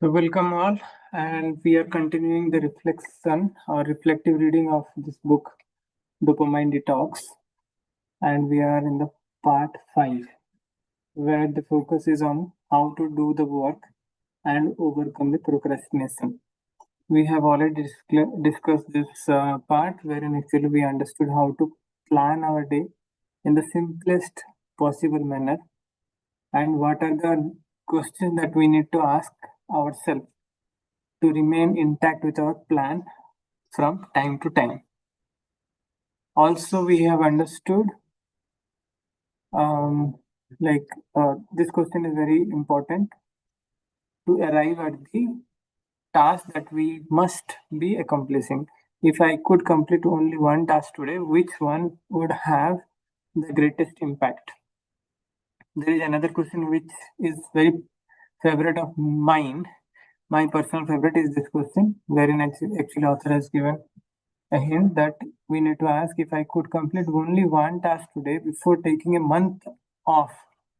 So welcome all, and we are continuing the reflection or reflective reading of this book, Dopamine Detox, and we are in the part 5, where the focus is on how to do the work and overcome the procrastination. We have already discussed this part, wherein actually we understood how to plan our day in the simplest possible manner, and what are the questions that we need to ask ourselves to remain intact with our plan from time to time. Also, we have understood um, like this question is very important to arrive at the task that we must be accomplishing. If I could complete only one task today, which one would have the greatest impact? There is another question which is very favorite of mine. My personal favorite is this question, wherein actually author has given a hint that we need to ask, if I could complete only one task today before taking a month off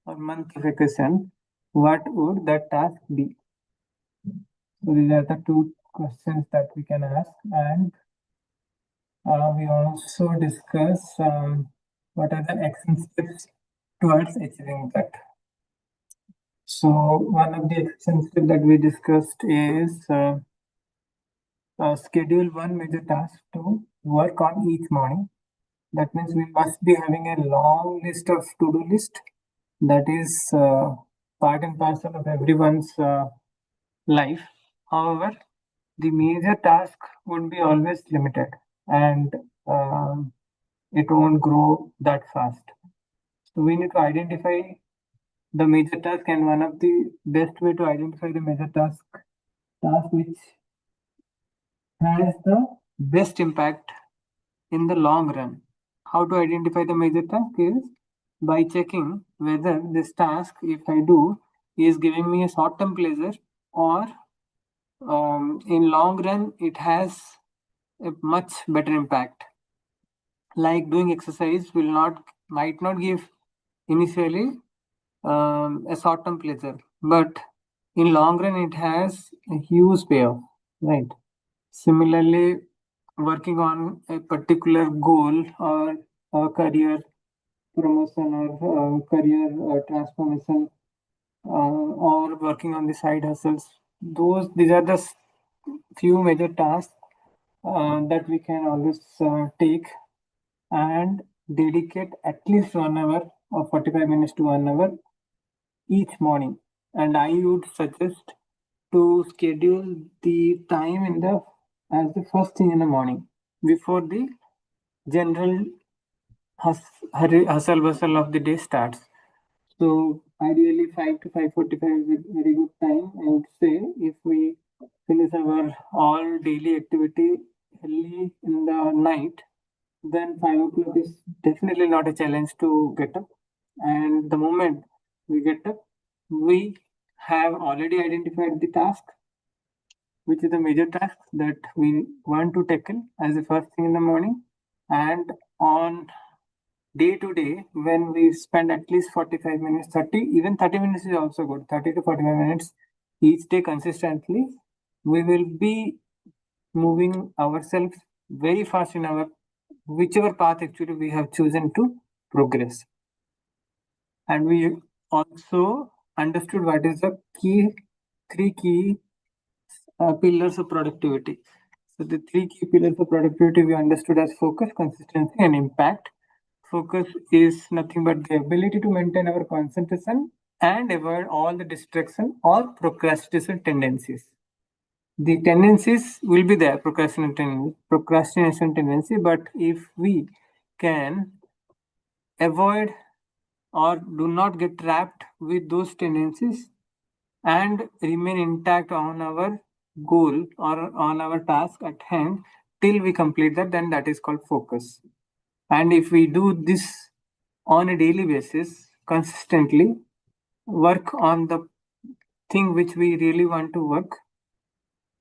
or month vacation, what would that task be? So these are the two questions that we can ask, and we also discuss what are the action steps towards achieving that. So one of the action steps that we discussed is schedule one major task to work on each morning. That means we must be having a long list of to-do list. That is part and parcel of everyone's life. However, the major task would be always limited, and it won't grow that fast. So we need to identify the major task, and one of the best way to identify the major task which has the best impact in the long run. How to identify the major task is by checking whether this task, if I do, is giving me a short-term pleasure, or in long run it has a much better impact. Like doing exercise might not give initially a short-term pleasure, but in long run it has a huge payoff, right? Similarly, working on a particular goal or a career promotion or career transformation, or working on the side hustles, these are the few major tasks that we can always take and dedicate at least 1 hour or 45 minutes to 1 hour each morning. And I would suggest to schedule the time as the first thing in the morning before the general hustle bustle of the day starts. So ideally 5 to 5:45 is a very good time. I would say if we finish our all daily activity early in the night, then 5 o'clock is definitely not a challenge to get up. And the moment we get up, we have already identified the task, which is the major task that we want to tackle as the first thing in the morning. And on day to day, when we spend at least 45 minutes, 30, even 30 minutes is also good, 30 to 45 minutes each day consistently, we will be moving ourselves very fast in our whichever path actually we have chosen to progress. And we also understood what is the three key pillars of productivity. So the three key pillars of productivity we understood as focus, consistency, and impact. Focus is nothing but the ability to maintain our concentration and avoid all the distraction or procrastination tendencies. The tendencies will be there, procrastination tendency, but if we can avoid or do not get trapped with those tendencies and remain intact on our goal or on our task at hand till we complete that, then that is called focus. And if we do this on a daily basis, consistently work on the thing which we really want to work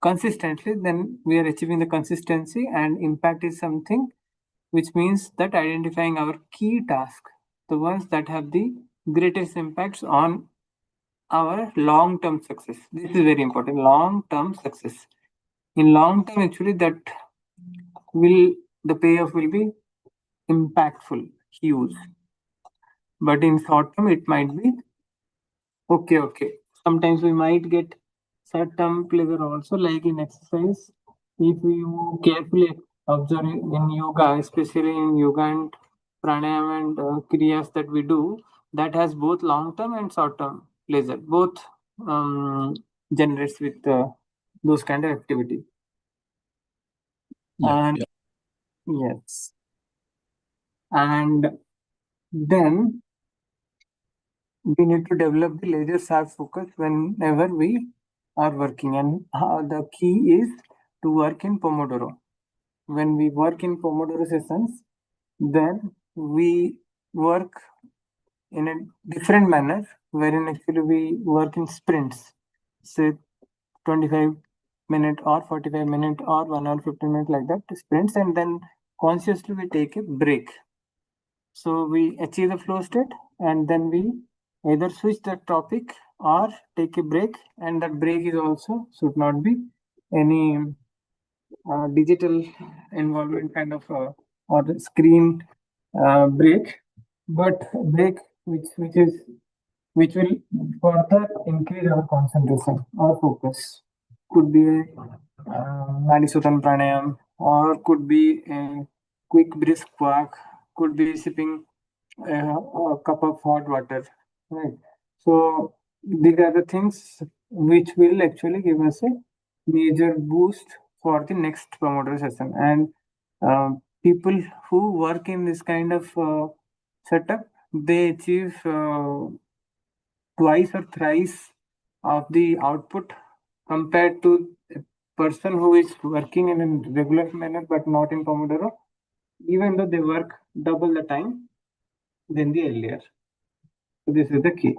consistently, then we are achieving the consistency. And impact is something which means that identifying our key task, the ones that have the greatest impacts on our long-term success. This is very important. Long-term success. In long term, actually, that will the payoff will be impactful, huge. But in short term, it might be okay. Sometimes we might get short-term pleasure also, like in exercise. If you carefully observe in yoga, especially in yoga and pranayama and kriyas that we do, that has both long-term and short-term pleasure. Both generates with those kind of activity. Yeah, And yeah, yes, and then we need to develop the laser sharp focus whenever we are working. And the key is to work in Pomodoro. When we work in Pomodoro sessions, then we work in a different manner, wherein actually we work in sprints, say 25-minute or 45-minute or 1 hour 15 minutes, like that sprints, and then consciously we take a break. So we achieve the flow state, and then we either switch the topic or take a break, and that break is also should not be any digital involvement kind of or screen break, but break which will further increase our concentration or focus. Could be a Madisutan pranayam, or could be a quick brisk walk, could be sipping a cup of hot water, right? So these are the things which will actually give us a major boost for the next promoter session. And people who work in this kind of setup, they achieve twice or thrice of the output compared to a person who is working in a regular manner but not in Pomodoro, even though they work double the time than the earlier. So this is the key.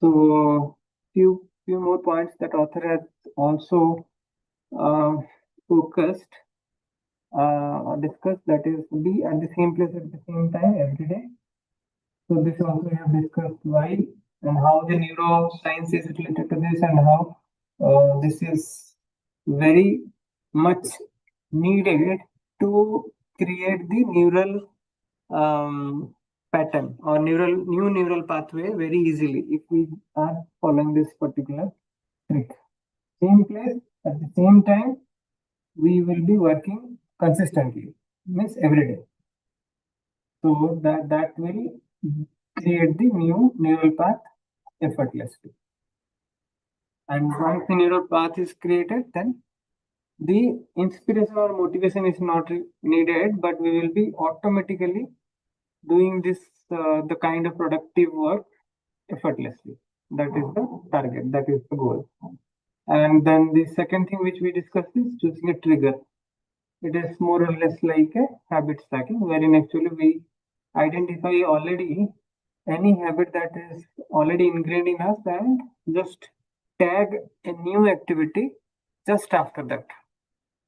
So few more points that author has also uh, focused or discussed, that is be at the same place at the same time every day. So this also we have discussed why and how the neuroscience is related to this, and how this is very much needed to create the neural pattern or new neural pathway very easily if we are following this particular trick. Same place at the same time, we will be working consistently, means every day. So that will create the new neural path effortlessly. And once the neural path is created, then the inspiration or motivation is not needed, but we will be automatically doing this the kind of productive work effortlessly. That is the target, that is the goal. And then the second thing which we discussed is choosing a trigger. It is more or less like a habit stacking, wherein actually we identify already any habit that is already ingrained in us and just tag a new activity just after that.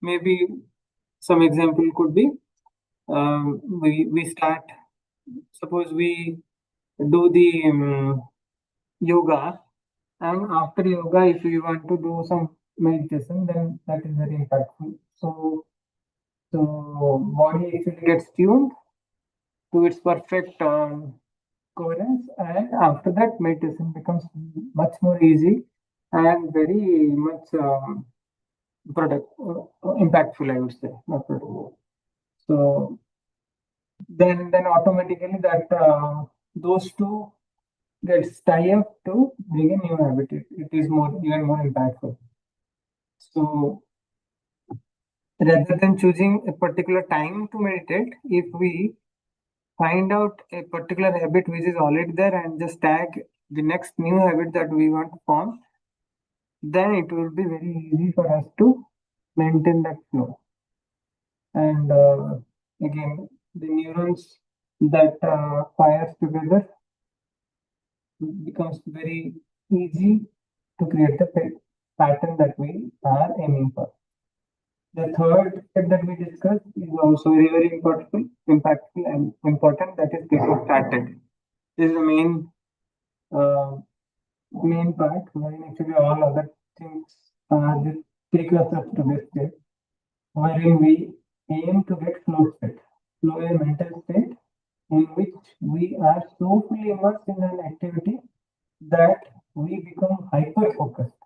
Maybe some example could be we start, suppose we do the yoga, and after yoga, if you want to do some meditation, then that is very impactful. So body actually gets tuned to its perfect coherence, and after that, meditation becomes much more easy and very much product impactful, I would say, not product. So then automatically that those two gets tie up to bring a new habit. It is more even more impactful. So rather than choosing a particular time to meditate, if we find out a particular habit which is already there and just tag the next new habit that we want to form, then it will be very easy for us to maintain that flow. And again, the neurons that fires together becomes very easy to create the pattern that we are aiming for. The third step that we discussed is also very impactful and important. That is getting started. This is the main uh, main part, wherein actually all other things just take us up to this state, wherein we aim to get flow state, flow a mental state in which we are so fully immersed in an activity that we become hyper focused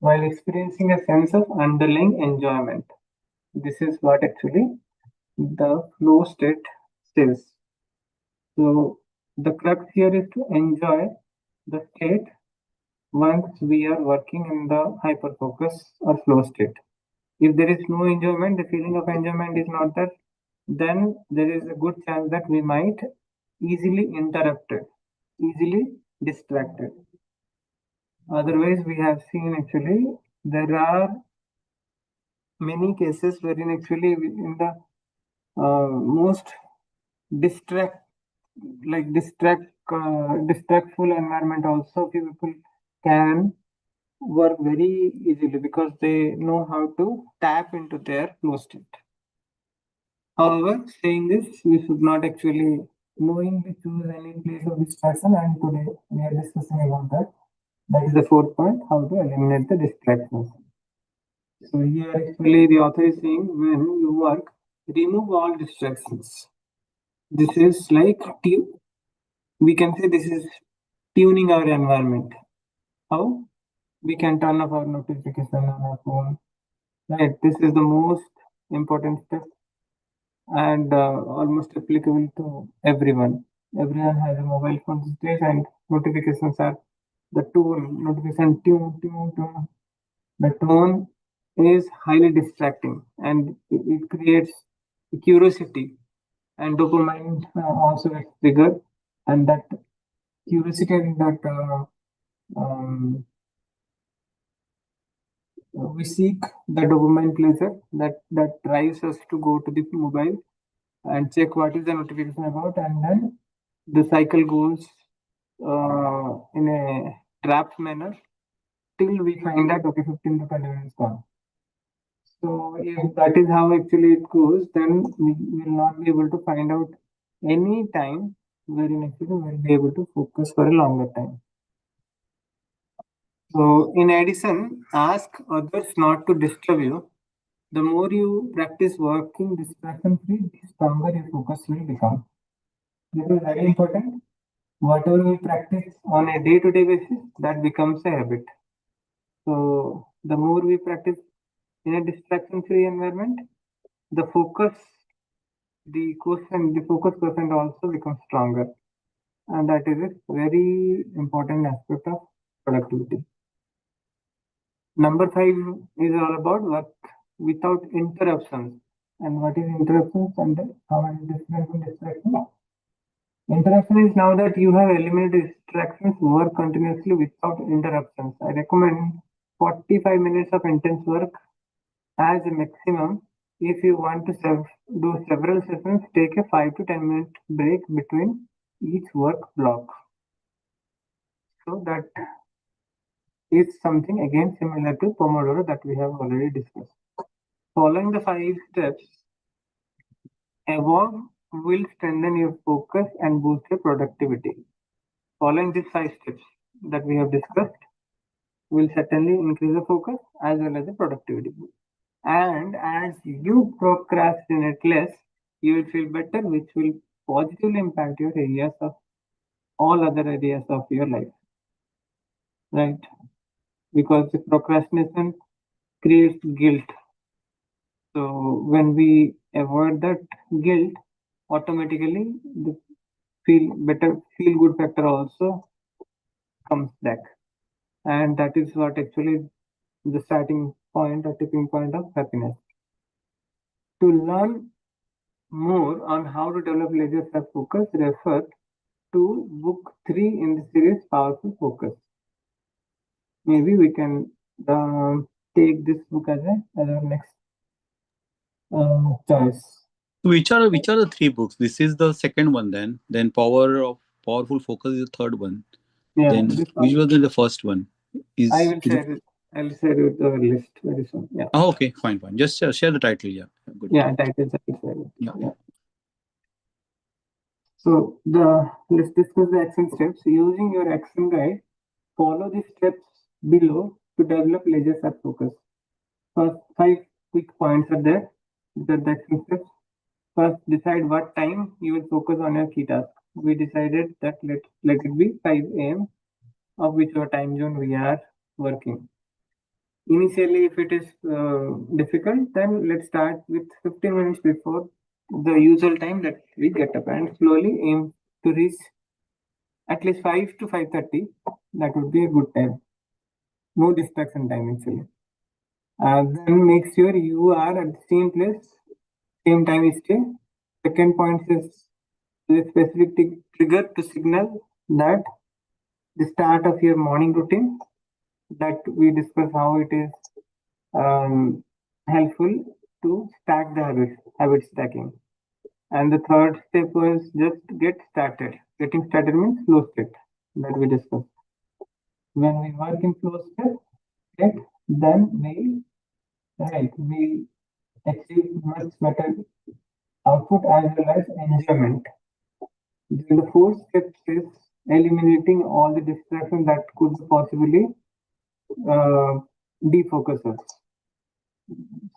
while experiencing a sense of underlying enjoyment. This is what actually the flow state says. So the crux here is to enjoy the state once we are working in the hyper focus or flow state. If there is no enjoyment, the feeling of enjoyment is not there, then there is a good chance that we might easily interrupted, easily distracted. Otherwise, we have seen actually there are many cases wherein actually in the most distract distractful environment also people can work very easily because they know how to tap into their flow state. However, saying this, we should not actually knowingly choose any place of distraction, and today we are discussing about that. That is the fourth point, how to eliminate the distractions. So here actually the author is saying when you work, remove all distractions. This is like we can say this is tuning our environment. How? We can turn off our notification on our phone. Right. This is the most important step and almost applicable to everyone. Everyone has a mobile phone these days, and notifications are the tone, notification tune. The tone is highly distracting and it creates curiosity and dopamine also gets triggered, and that curiosity and that we seek the dopamine pleasure that drives us to go to the mobile and check what is the notification about, and then the cycle goes in a trapped manner till we find that okay 15 to 20 minutes gone. So if that is how actually it goes, then we will not be able to find out any time wherein actually we will be able to focus for a longer time. So in addition, ask others not to disturb you. The more you practice working distraction free, the stronger your focus will become. This is very important. Whatever we practice on a day-to-day basis, that becomes a habit. So the more we practice in a distraction-free environment, the focus quotient also becomes stronger, and that is a very important aspect of productivity. Number 5 is all about work without interruptions. And what is interruptions and how is different from distraction? Interruption is now that you have eliminated distractions, work continuously without interruptions. I recommend 45 minutes of intense work as a maximum. If you want to do several sessions, take a 5 to 10 minute break between each work block. So that is something again similar to Pomodoro that we have already discussed. Following the 5 steps above will strengthen your focus and boost your productivity. Following these 5 steps that we have discussed will certainly increase the focus as well as the productivity. And as you procrastinate less, you will feel better, which will positively impact your areas of all other areas of your life. Right? Because the procrastination creates guilt. So when we avoid that guilt, automatically the feel good factor also comes back. And that is what actually the starting point or tipping point of happiness. To learn more on how to develop laser focus, refer to book 3 in the series Powerful Focus. Maybe we can take this book as our next choice. Which are the three books? This is the second one. Then Powerful Focus is the third one. Yeah, Then this which one. was the first one? I will Is it? share it. I'll share it our list very soon. Yeah. Oh, okay, fine. Just share the title. Yeah, good. Yeah, titles I will share it. Yeah. Yeah. So let's discuss the action steps. Using your action guide, follow the steps below to develop leisure sharp focus. First, five quick points are there. These are the action steps. First, decide what time you will focus on your key task. We decided that let it be 5 a.m. of whichever time zone we are working. Initially, if it is difficult, then let's start with 15 minutes before the usual time that we get up and slowly aim to reach at least 5 to 5:30. That would be a good time. No distraction time actually. Then make sure you are at the same place, same time each day. Second point is a specific trigger to signal that the start of your morning routine, that we discuss how it is helpful to stack the habit stacking. And the third step was just get started. Getting started means flow state that we discussed. When we work in flow state, then we achieve much better output as well as enjoyment. Then the fourth step is eliminating all the distractions that could possibly uh, defocus us.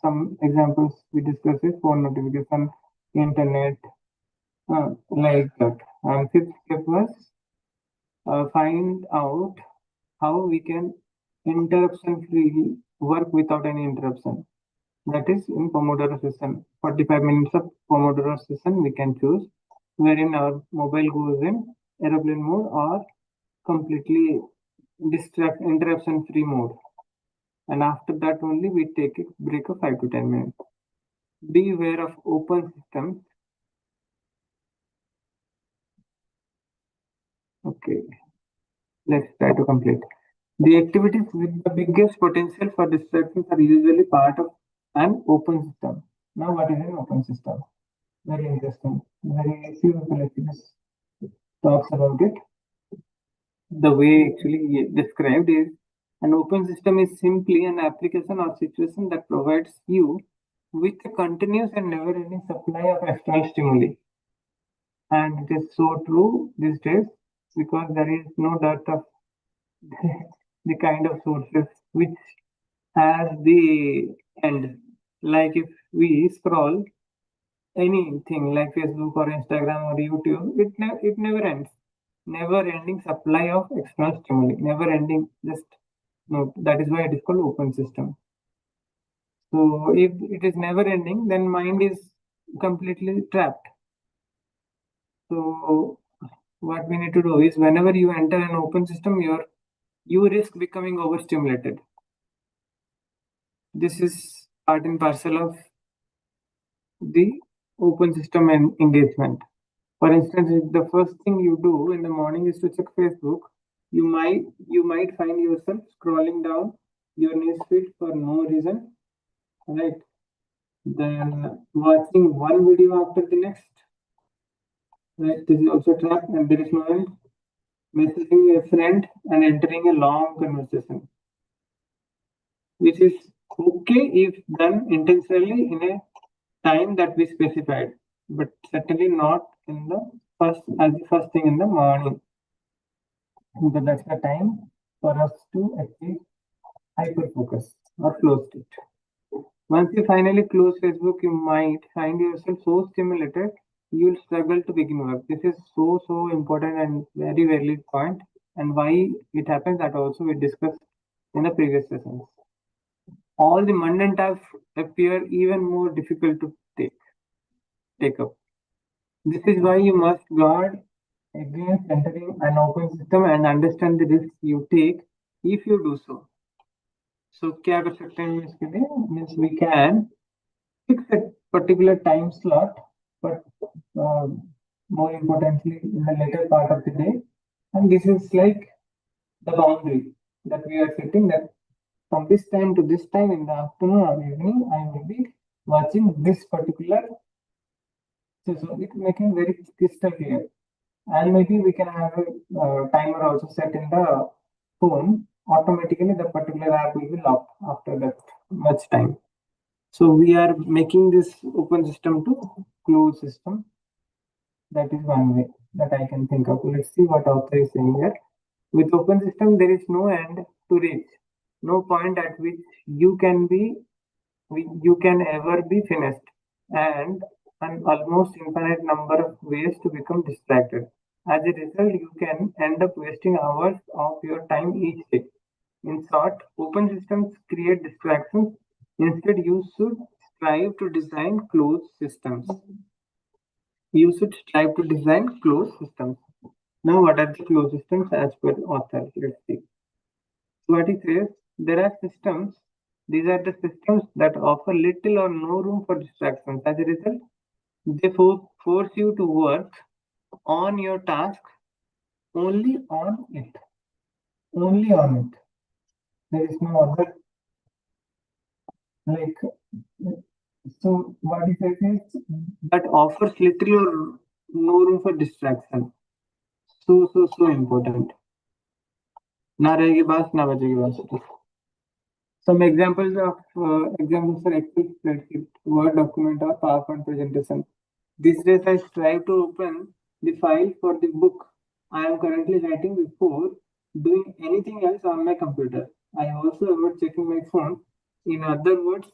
Some examples we discussed is phone notification, internet, like that. And fifth step was find out how we can interruption free work without any interruption. That is in Pomodoro session. 45 minutes of Pomodoro session we can choose, wherein our mobile goes in aeroplane mode or completely interruption free mode. And after that only we take a break of 5 to 10 minutes. Be aware of open systems. Okay, let's try to complete. The activities with the biggest potential for distractions are usually part of an open system. Now, what is an open system? Very interesting. Very few people actually talks about it. The way actually described is an open system is simply an application or situation that provides you with a continuous and never-ending supply of external stimuli. And it is so true these days because there is no dearth of the kind of sources which has the end. Like if we scroll anything like Facebook or Instagram or YouTube, it never ends. Never ending supply of external stimuli. Never ending. Just no. That is why it is called open system. So if it is never ending, then mind is completely trapped. So what we need to do is whenever you enter an open system, you risk becoming overstimulated. This is part and parcel of the open system and engagement. For instance, if the first thing you do in the morning is to check Facebook, you might find yourself scrolling down your newsfeed for no reason, right? Then watching one video after the next, right? This is also trap, and there is no end. Messaging a friend and entering a long conversation, which is okay if done intentionally in a time that we specified, but certainly not in the first thing in the morning. Because that's the time for us to achieve hyper focus or flow state. Once you finally close Facebook, you might find yourself so stimulated you'll struggle to begin work. This is so important and very valid point, and why it happens that also we discussed in the previous sessions. All the mundane tasks appear even more difficult to take up. This is why you must guard against entering an open system and understand the risks you take if you do so. So क्या कर सकते हैं इसके लिए? Means we can fix a particular time slot, but more importantly in the later part of the day. And this is like the boundary that we are setting, that from this time to this time in the afternoon or evening, I will be watching this particular. So it's making very crystal clear. And maybe we can have a timer also set in the phone. Automatically, the particular app will be locked after that much time. So we are making this open system to closed system. That is one way that I can think of. Let's see what author is saying here. With open system, there is no end to reach, no point at which you can be you can ever be finished, and an almost infinite number of ways to become distracted. As a result, you can end up wasting hours of your time each day. In short, open systems create distractions. Instead, you should strive to design closed systems. You should strive to design closed systems. Now, what are the closed systems as per author? Let's see. So what he says, there are systems. These are the systems that offer little or no room for distractions. As a result, they force you to work on your task only on it. Only on it. There is no other like so what he says is that offers little or no room for distraction. So important. ना रहेगी बात ना बचेगी बात. Some examples are Excel spreadsheet, Word document, or PowerPoint presentation. These days, I strive to open the file for the book I am currently writing before doing anything else on my computer. I also avoid checking my phone. In other words,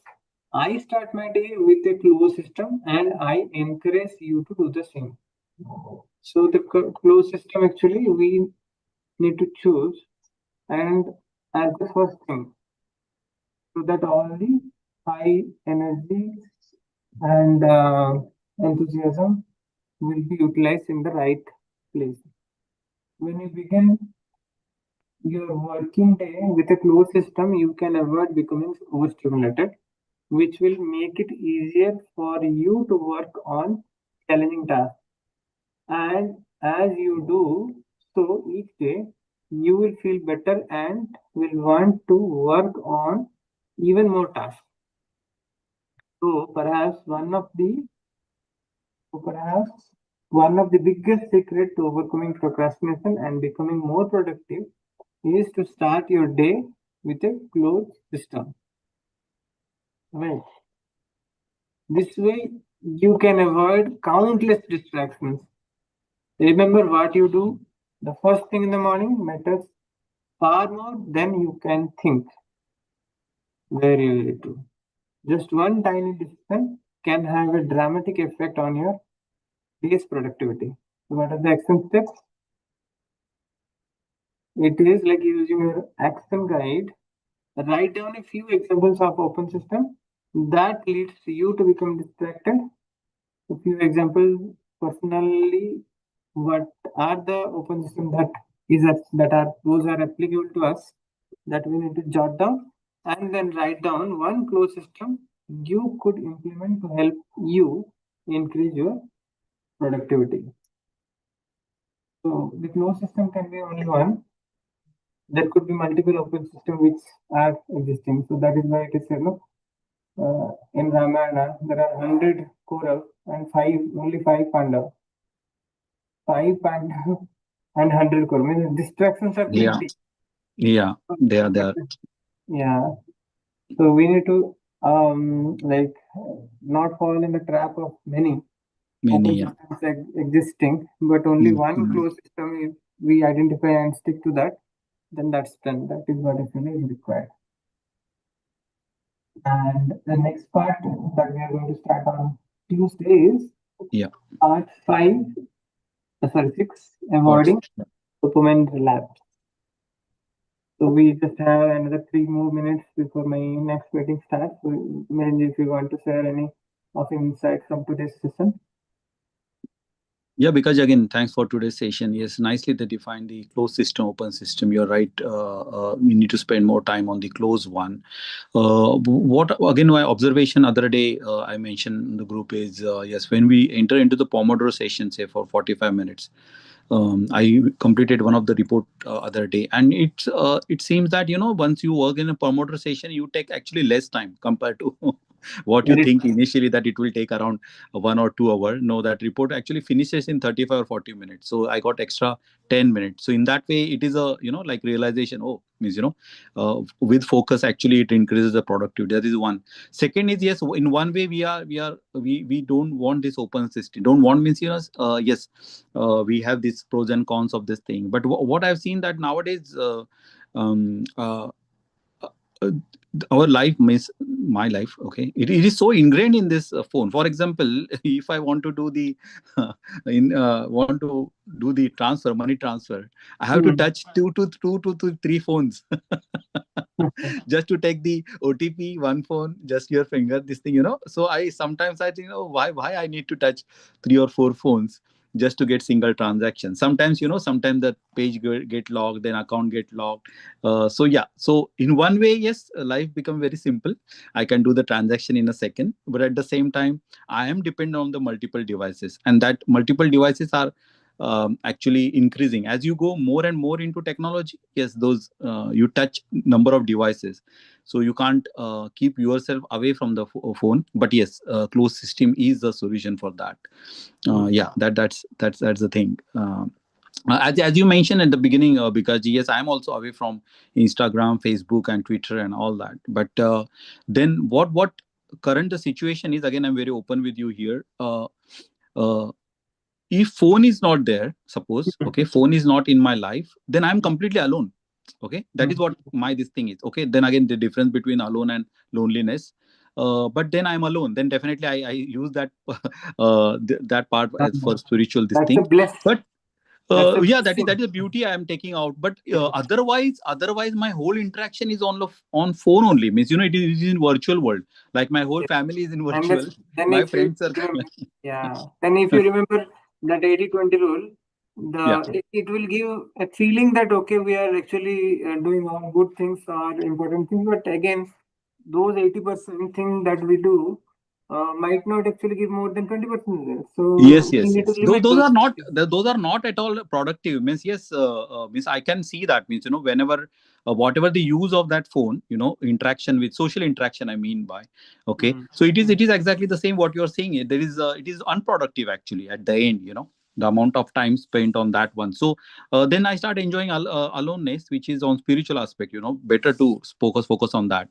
I start my day with a closed system, and I encourage you to do the same. So the closed system actually we need to choose, and as the first thing, so that only high energy and enthusiasm will be utilized in the right place. When you begin your working day with a closed system, you can avoid becoming overstimulated, which will make it easier for you to work on challenging tasks. And as you do so each day, you will feel better and will want to work on even more tasks. So perhaps one of the biggest secret to overcoming procrastination and becoming more productive is to start your day with a closed system. Right. This way you can avoid countless distractions. Remember what you do the first thing in the morning matters far more than you can think. Very, very true. Just one tiny decision can have a dramatic effect on your day's productivity. So what are the action steps? It is like using your action guide. Write down a few examples of open system that leads you to become distracted. A few examples personally, what are the open system that are those are applicable to us that we need to jot down and then write down one closed system you could implement to help you increase your productivity. So the closed system can be only one. There could be multiple open systems which are existing. So that is why it is said, no, in Ramayana there are 100 Kauravas and only five Pandavas. Five Pandavas and 100 Kauravas. Means distractions are Yeah, plenty. yeah, they are there. Yeah. So we need to like not fall in the trap of many open Many, yeah. systems existing, but only one Mhm. closed system. If we identify and stick to that, then that's done. That is what actually is required. And the next part that we are going to start on Tuesday is Yeah, part five, sorry, six, parts. avoiding dopamine relapse. So we just have another 3 more minutes before my next meeting starts. So, Melinda, if you want to share any of insights from today's session. Yeah, because again, thanks for today's session. Yes, nicely they define the closed system, open system. You're right. We need to spend more time on the closed one. What again? My observation other day I mentioned in the group is yes, when we enter into the Pomodoro session, say for 45 minutes, I completed one of the report other day, and it seems that once you work in a Pomodoro session, you take actually less time compared to What you Very think initially that it will take around 1 or 2 hour, no, that report actually finishes in 35 or 40 minutes. So I got extra 10 minutes. So in that way, it is a, like realization. Oh, means, with focus, actually it increases the productivity. That is one. Second is, yes, in one way we don't want this open system. Don't want means, yes, we have these pros and cons of this thing. But what I've seen that nowadays, um, uh, uh, our life means my life, okay, it is so ingrained in this phone. For example, if I want to do the in want to do the transfer, money transfer, I have to Hmm. touch two to three phones just to take the OTP. One phone, just your finger, this thing, so I sometimes I think, why I need to touch 3 or 4 phones just to get single transaction. Sometimes, sometimes the page get locked, then account get locked. So yeah, so in one way, yes, life become very simple. I can do the transaction in a second, but at the same time, I am dependent on the multiple devices, and that multiple devices are actually increasing as you go more and more into technology. Yes, those you touch number of devices, so you can't keep yourself away from the phone. But yes, closed system is the solution for that. Hmm. Yeah, that's the thing. As you mentioned at the beginning, because yes, I'm also away from Instagram, Facebook, and Twitter and all that. But then what current the situation is, again, I'm very open with you here. Uh, if phone is not there, suppose, okay, phone is not in my life, then I'm completely alone. Okay, that is Hmm. what my this thing is. Okay, then again, the difference between alone and loneliness. But then I'm alone, then definitely I use that that part as Hmm. for spiritual this That's a thing. bless. But That's a yeah, that is blessing. the beauty I am taking out. But Yes. otherwise my whole interaction is on phone only. Means, it is in virtual world. Like my whole Yes. family is in And virtual. then My if you friends are remember, yeah, then if you remember that 80-20 rule, yeah. it will give a feeling that okay, we are actually doing all good things or important things. But again, those 80% thing that we do might not actually give more than 20%. Yes, So we yes, need to yes. Those, limit those those. are not those are not at all productive. Means, yes, means I can see that. Means, whenever whatever the use of that phone, interaction with social interaction, I mean by, okay. Mm. So it is exactly the same what you're saying. There is it is unproductive actually at the end. The amount of time spent on that one. So then I start enjoying aloneness, which is on spiritual aspect. Better to focus on that.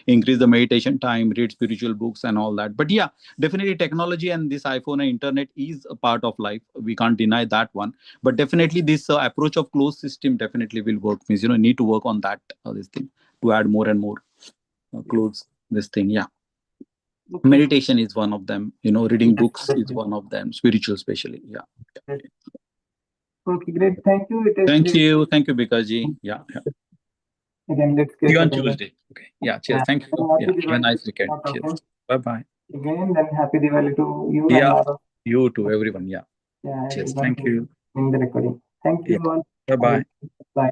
Increase the meditation time, read spiritual books and all that. But yeah, definitely technology and this iPhone and internet is a part of life, we can't deny that one. But definitely this approach of closed system definitely will work. Means, need to work on that, this thing, to add more and more Yes. close this thing. Yeah, Okay. meditation is one of them. Reading Yes, books is definitely. one of them, spiritual especially. Yeah. Yes. Okay, great. Thank you. It is Thank great. you, thank you, Bikaji. Yeah, yeah. Again, let's See catch you on up again. Tuesday. Okay, yeah, cheers, Yeah. thank you. Happy Yeah, have a Diwali. nice weekend. Not Cheers. talking Bye bye. again. Then happy Diwali to you and Yeah, all of you too, everyone. Yeah, yeah, cheers, everyone thank who is you. in the recording. Thank Yeah, you all. bye Have a bye. bye.